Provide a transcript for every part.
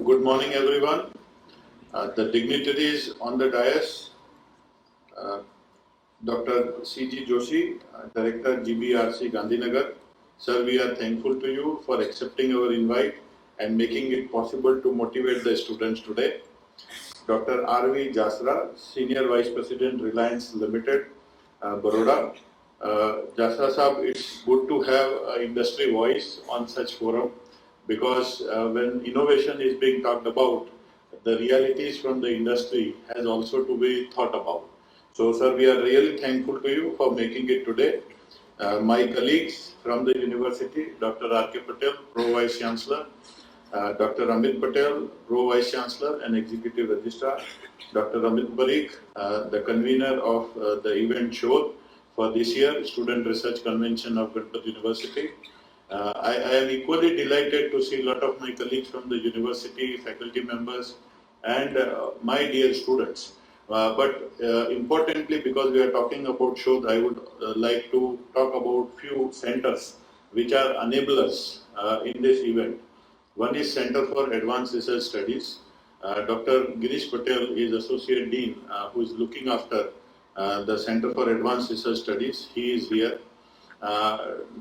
Good morning, everyone. The dignitaries on the dais, Dr. C.G. Joshi, Director GBRC Gandhinagar. Sir, we are thankful to you for accepting our invite and making it possible to motivate the students today. Dr. R.V. Jasra, Senior Vice President, Reliance Limited, Baroda. Jasra Sahab, it's good to have an industry voice on such forum because when innovation is being talked about, the realities from the industry has also to be thought about. So, sir, we are really thankful to you for making it today. My colleagues from the university, Dr. R.K. Patel, Pro Vice Chancellor, Dr. Amit Patel, Pro Vice Chancellor and Executive Registrar, Dr. Amit Parikh, the convener of the event SHODH for this year, Student Research Convention of Ganpat University. I am equally delighted to see a lot of my colleagues from the university, faculty members and my dear students. But importantly, because we are talking about SHODH, I would like to talk about few centers which are enablers in this event. One is Center for Advanced Research Studies. Dr. Girish Patel is Associate Dean who is looking after the Center for Advanced Research Studies. He is here.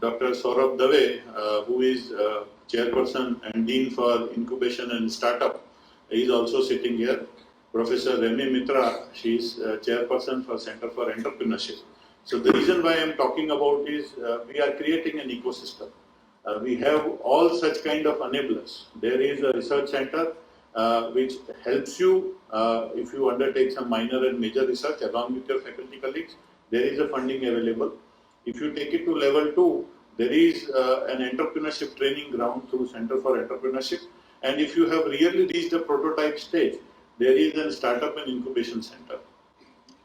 Dr. Saurabh Dave, who is Chairperson and Dean for Incubation and Startup, is also sitting here. Professor Remy Mitra, she is Chairperson for Center for Entrepreneurship. So the reason why I am talking about is we are creating an ecosystem. We have all such kind of enablers. There is a research center which helps you if you undertake some minor and major research along with your faculty colleagues. There is a funding available. If you take it to level 2, there is an entrepreneurship training ground through Center for Entrepreneurship. And if you have really reached the prototype stage, there is a startup and incubation center.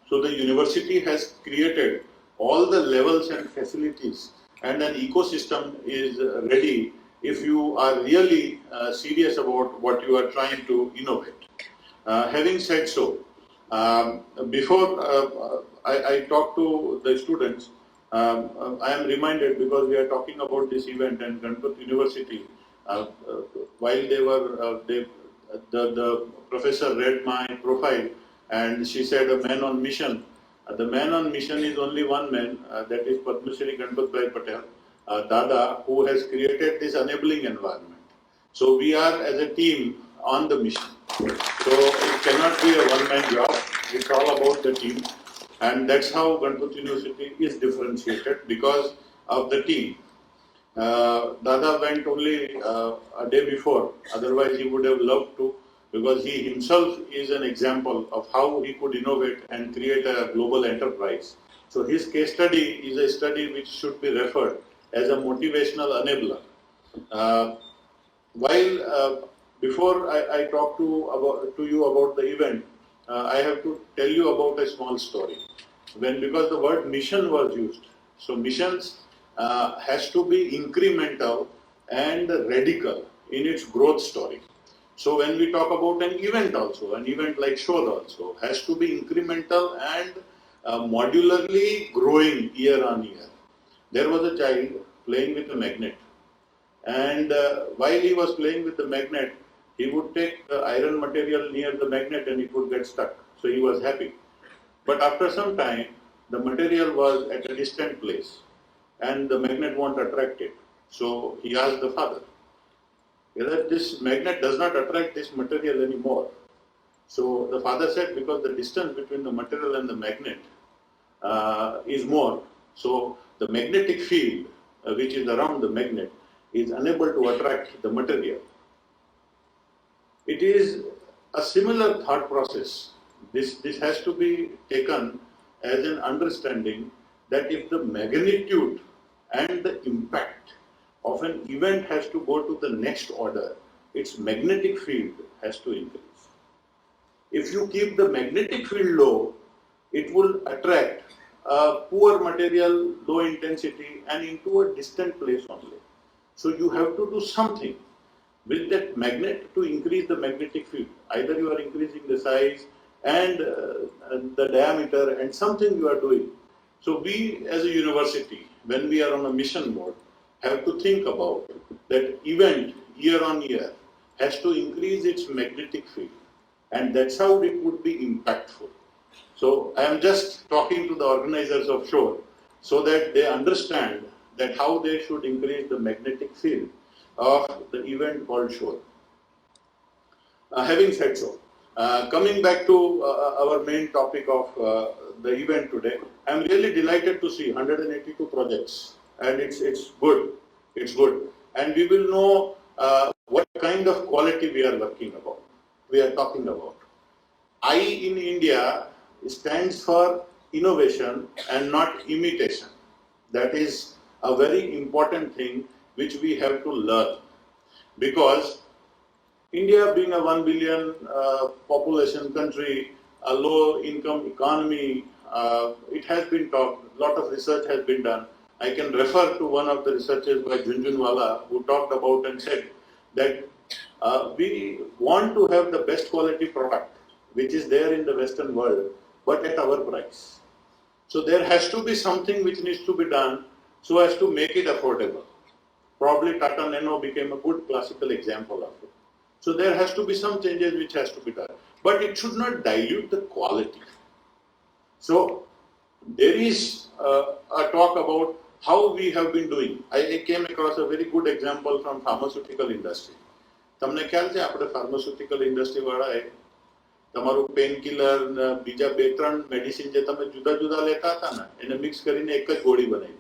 So the university has created all the levels and facilities, and an ecosystem is ready if you are really serious about what you are trying to innovate. Having said so, before I talk to the students, I am reminded because we are talking about this event and Ganpat University, while they were, the professor read my profile and she said a man on mission. The man on mission is only one man, that is Padma Shri Ganpat Bhai Patel, Dada, who has created this enabling environment. So we are as a team on the mission. So it cannot be a one-man job, it's all about the team. And that's how Ganpat University is differentiated because of the team. Dada went only a day before, otherwise he would have loved to, because he himself is an example of how he could innovate and create a global enterprise. So his case study is a study which should be referred as a motivational enabler. Before I talk to you about the event, I have to tell you about a small story. Because the word mission was used, so missions has to be incremental and radical in its growth story. So when we talk about an event also, an event like SHODH also has to be incremental and modularly growing year on year. There was a child playing with a magnet, and while he was playing with the magnet, he would take the iron material near the magnet and it would get stuck. So he was happy. But after some time, the material was at a distant place and the magnet won't attract it. So he asked the father whether this magnet does not attract this material anymore. So the father said, because the distance between the material and the magnet is more, so the magnetic field which is around the magnet is unable to attract the material. It is a similar thought process. This has to be taken as an understanding that if the magnitude and the impact of an event has to go to the next order, its magnetic field has to increase. If you keep the magnetic field low, it will attract a poor material, low intensity and into a distant place only. So you have to do something with that magnet to increase the magnetic field. Either you are increasing the size and the diameter and something you are doing. So we as a university, when we are on a mission mode, have to think about that event year on year has to increase its magnetic field, and that's how it would be impactful. So I am just talking to the organizers of SHODH so that they understand that how they should increase the magnetic field of the event called SHODH. Having said so, coming back to our main topic of the event today, I am really delighted to see 182 projects, and it's good. It's good, and we will know what kind of quality we are working about. We are talking about. I in India stands for innovation and not imitation. That is a very important thing which we have to learn, because India being a 1 billion population country, a low income economy, it has been talked, a lot of research has been done. I can refer to one of the researchers by Junjunwala who talked about and said that we want to have the best quality product which is there in the Western world, but at our price. So there has to be something which needs to be done so as to make it affordable. Probably Tata Nano became a good classical example of it. So there has to be some changes which has to be done, but it should not dilute the quality. So there is a talk about how we have been doing. I came across a very good example from pharmaceutical industry. તમને ખ્યાલ છે આપણે pharmaceutical industry વાળાએ તમારું painkiller ને બીજા બે ત્રણ મેડિસિન જે તમે જુદા જુદા લેતા હતા ને એને મિક્સ કરીને એક જ ગોળી બનાવી.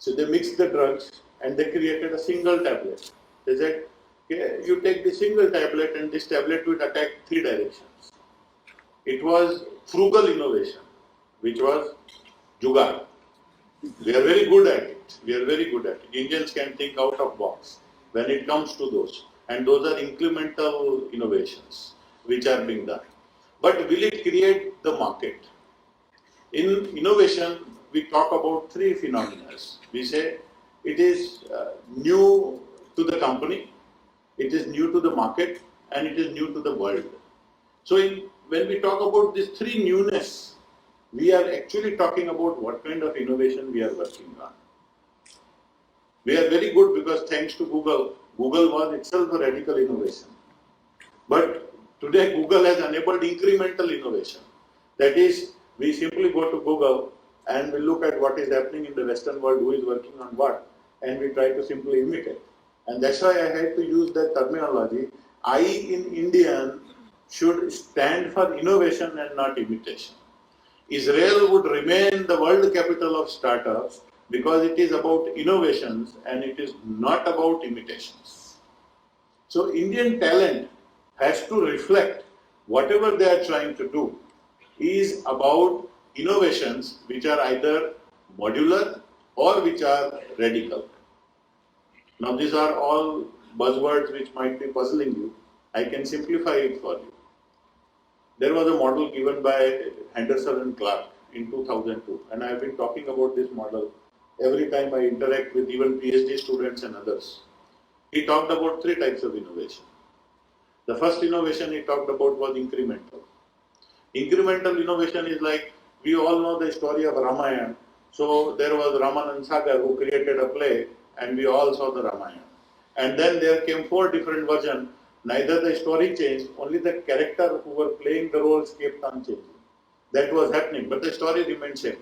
So they mixed the drugs and they created a single tablet. They said, okay, you take the single tablet and this tablet will attack 3 directions. It was frugal innovation, which was jugaad. We are very good at it. We are very good at it. Indians can think out of box when it comes to those. And those are incremental innovations which are being done. But will it create the market? In innovation, we talk about 3 phenomena. We say it is new to the company, it is new to the market, and it is new to the world. So when we talk about these 3 newness, we are actually talking about what kind of innovation we are working on. We are very good because thanks to Google was itself a radical innovation. But today Google has enabled incremental innovation. That is, we simply go to Google and we look at what is happening in the Western world, who is working on what, and we try to simply imitate. And that's why I had to use that terminology. I in Indian should stand for innovation and not imitation. Israel would remain the world capital of startups because it is about innovations and it is not about imitations. So Indian talent has to reflect whatever they are trying to do is about innovations which are either modular or which are radical. Now these are all buzzwords which might be puzzling you. I can simplify it for you. There was a model given by Henderson and Clark in 2002, and I have been talking about this model every time I interact with even PhD students and others. He talked about 3 types of innovation. The first innovation he talked about was incremental. Incremental innovation is like, we all know the story of Ramayana. So there was Ramanand Sagar who created a play and we all saw the Ramayana. And then there came 4 different versions. Neither the story changed, only the character who were playing the roles kept on changing. That was happening, but the story remained same.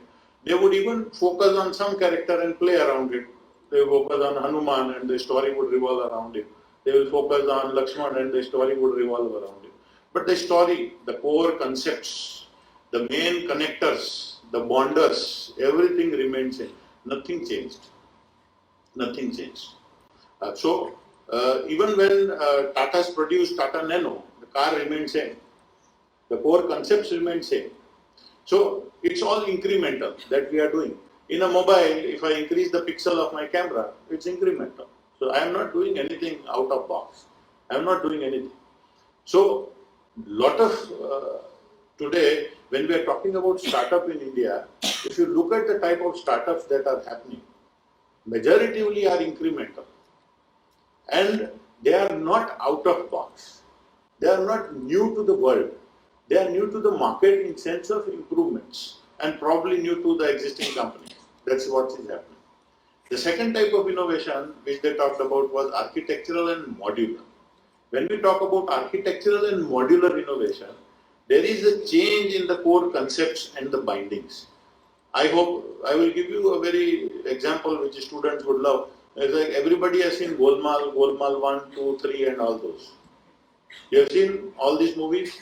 They would even focus on some character and play around it. They would focus on Hanuman and the story would revolve around it. They will focus on Lakshman and the story would revolve around it. But the story, the core concepts, the main connectors, the bonders, everything remained same. Nothing changed. Nothing changed. Even when Tata's produced Tata Nano, the car remained same. The core concepts remained same. So it's all incremental that we are doing. In a mobile, if I increase the pixel of my camera, it's incremental. So I am not doing anything out of box. I am not doing anything. So lot of today, when we are talking about startup in India, if you look at the type of startups that are happening, majoritively are incremental. And they are not out of box. They are not new to the world. They are new to the market in sense of improvements and probably new to the existing companies. That's what is happening. The second type of innovation which they talked about was architectural and modular. When we talk about architectural and modular innovation, there is a change in the core concepts and the bindings. I hope I will give you a very example which students would love. It's like everybody has seen Golmaal, Golmaal 1, 2, 3 and all those. You have seen all these movies?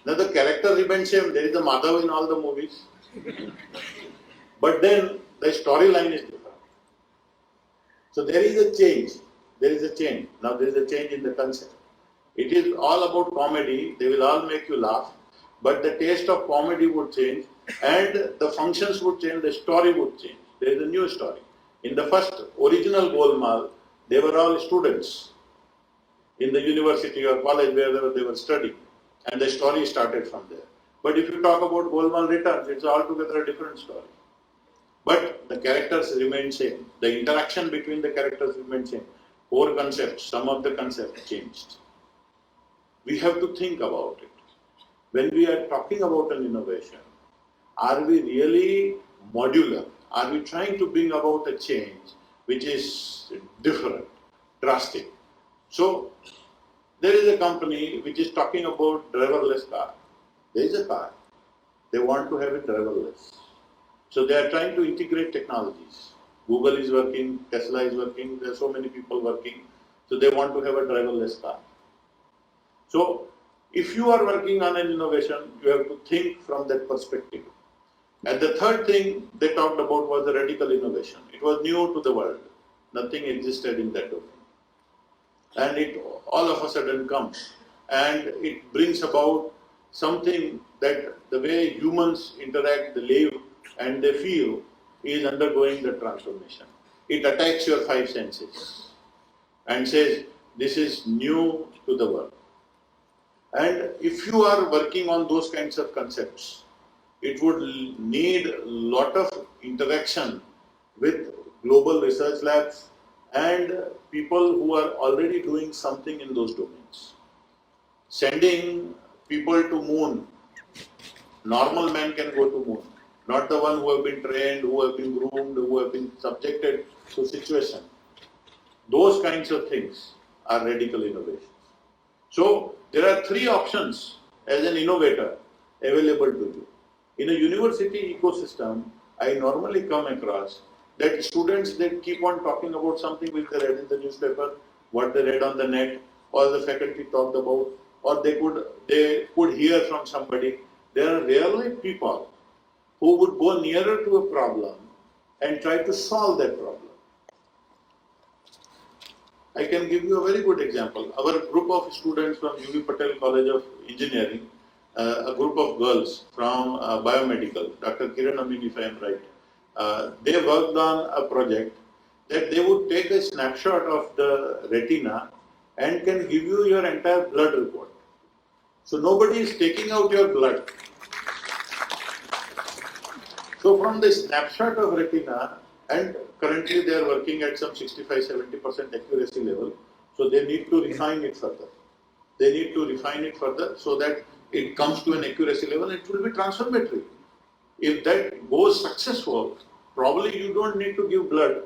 Now the character remains same. There is a Madhav in all the movies. But then the storyline is different. So there is a change. There is a change. Now there is a change in the concept. It is all about comedy. They will all make you laugh. But the taste of comedy would change and the functions would change, the story would change. There is a new story. In the first original Golmaal, they were all students in the university or college where they were studying. And the story started from there. But if you talk about Golmaal Returns, it's altogether a different story. But the characters remain same. The interaction between the characters remain same. Core concepts, some of the concepts changed. We have to think about it. When we are talking about an innovation, are we really modular? Are we trying to bring about a change which is different, drastic? So, there is a company which is talking about driverless car. There is a car. They want to have it driverless. So they are trying to integrate technologies. Google is working, Tesla is working, there are so many people working. So they want to have a driverless car. So if you are working on an innovation, you have to think from that perspective. And the third thing they talked about was the radical innovation. It was new to the world. Nothing existed in that domain. And it all of a sudden comes. And it brings about something that the way humans interact, they live, and they feel is undergoing the transformation. It attacks your five senses and says, this is new to the world. And if you are working on those kinds of concepts, it would need a lot of interaction with global research labs and people who are already doing something in those domains. Sending people to moon, normal man can go to moon, not the one who have been trained, who have been groomed, who have been subjected to situation. Those kinds of things are radical innovations. So there are three options as an innovator available to you. In a university ecosystem, I normally come across that students that keep on talking about something which they read in the newspaper, what they read on the net, or the faculty talked about, or they could hear from somebody. There are rarely people who would go nearer to a problem and try to solve that problem. I can give you a very good example. Our group of students from UV Patel College of Engineering, a group of girls from biomedical, Dr. Kiran Amin, if I am right, they worked on a project that they would take a snapshot of the retina and can give you your entire blood report. So nobody is taking out your blood. So from the snapshot of retina, and currently they are working at some 65-70% accuracy level, so they need to refine it further. They need to refine it further so that it comes to an accuracy level, it will be transformative. If that goes successful, probably you don't need to give blood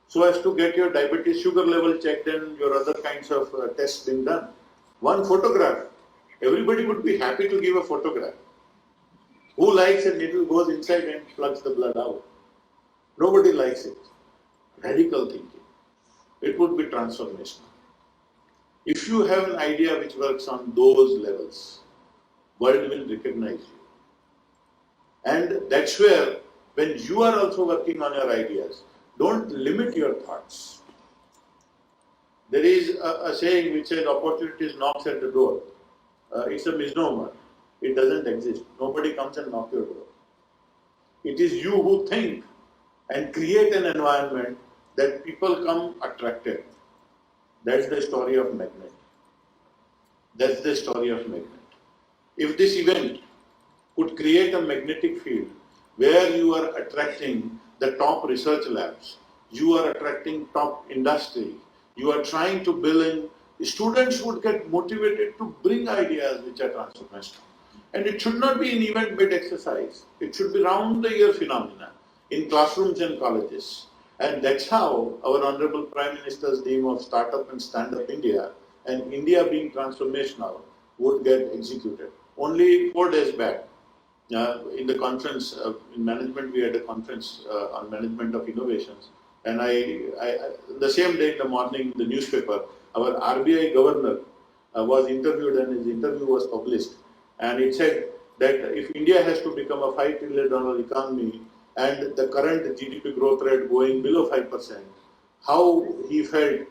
so as to get your diabetes sugar level checked and your other kinds of tests being done. One photograph, everybody would be happy to give a photograph. Who likes a needle goes inside and plugs the blood out? Nobody likes it. Radical thinking. It would be transformational. If you have an idea which works on those levels, world will recognize you. And that's where, when you are also working on your ideas, don't limit your thoughts. There is a saying which says opportunity knocks at the door. It's a misnomer. It doesn't exist. Nobody comes and knocks your door. It is you who think and create an environment that people come attracted. That's the story of magnet. That's the story of magnet. If this event could create a magnetic field where you are attracting the top research labs, you are attracting top industry, you are trying to build in, students would get motivated to bring ideas which are transformational. And it should not be an event-based exercise. It should be round-the-year phenomena. in classrooms and colleges. And that's how our Honorable Prime Minister's dream of Startup and Stand-Up India and India being transformational would get executed. Only 4 days back, in the conference, in management, we had a conference on management of innovations. And the same day in the morning, the newspaper, our RBI governor was interviewed and his interview was published. And it said that if India has to become a $5 trillion economy and the current GDP growth rate going below 5%, how he felt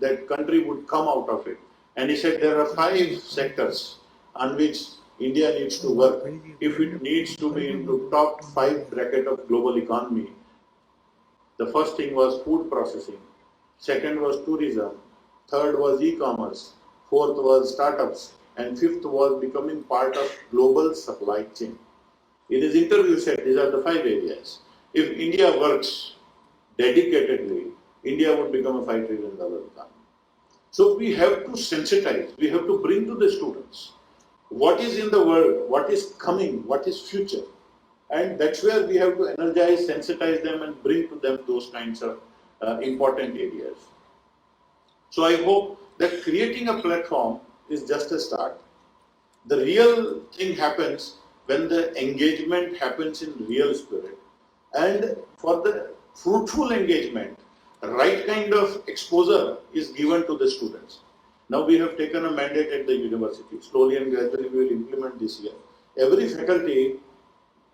that country would come out of it. And he said there are 5 sectors on which India needs to work if it needs to be into top 5 bracket of global economy. The first thing was food processing, second was tourism, third was e-commerce, fourth was startups, and fifth was becoming part of global supply chain. In his interview said these are the 5 areas. If India works dedicatedly, India would become a $5 trillion economy. So we have to sensitize, we have to bring to the students what is in the world, what is coming, what is future. And that's where we have to energize, sensitize them and bring to them those kinds of important areas. So I hope that creating a platform is just a start. The real thing happens when the engagement happens in real spirit. And for the fruitful engagement, right kind of exposure is given to the students. Now we have taken a mandate at the university. Slowly and gradually we will implement this year. Every faculty,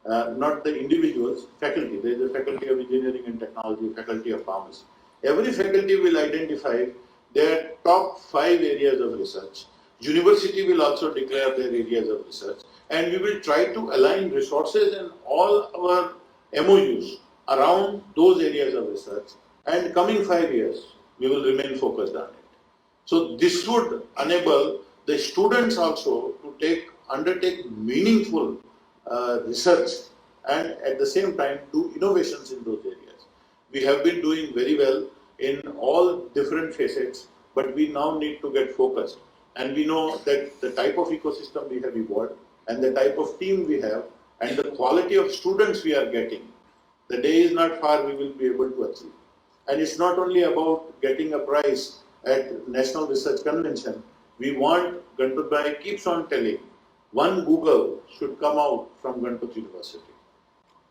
not the individuals, faculty, there is a faculty of engineering and technology, faculty of pharmacy. Every faculty will identify their top 5 areas of research. University will also declare their areas of research. And we will try to align resources and all our MOUs around those areas of research. And coming 5 years, we will remain focused on it. So this would enable the students also to undertake meaningful research and at the same time do innovations in those areas. We have been doing very well in all different facets, but we now need to get focused. And we know that the type of ecosystem we have evolved and the type of team we have and the quality of students we are getting, the day is not far we will be able to achieve. And it's not only about getting a prize at National Research Convention. We want, Ganpat Bhai keeps on telling, one Google should come out from Ganpat University.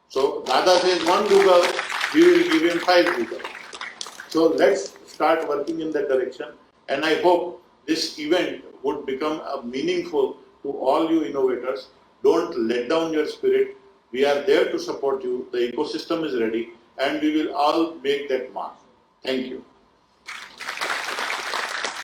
So Dada says one Google, we will give him 5 Google. So let's start working in that direction. And I hope this event would become meaningful to all you innovators. Don't let down your spirit. We are there to support you. The ecosystem is ready and we will all make that mark. Thank you.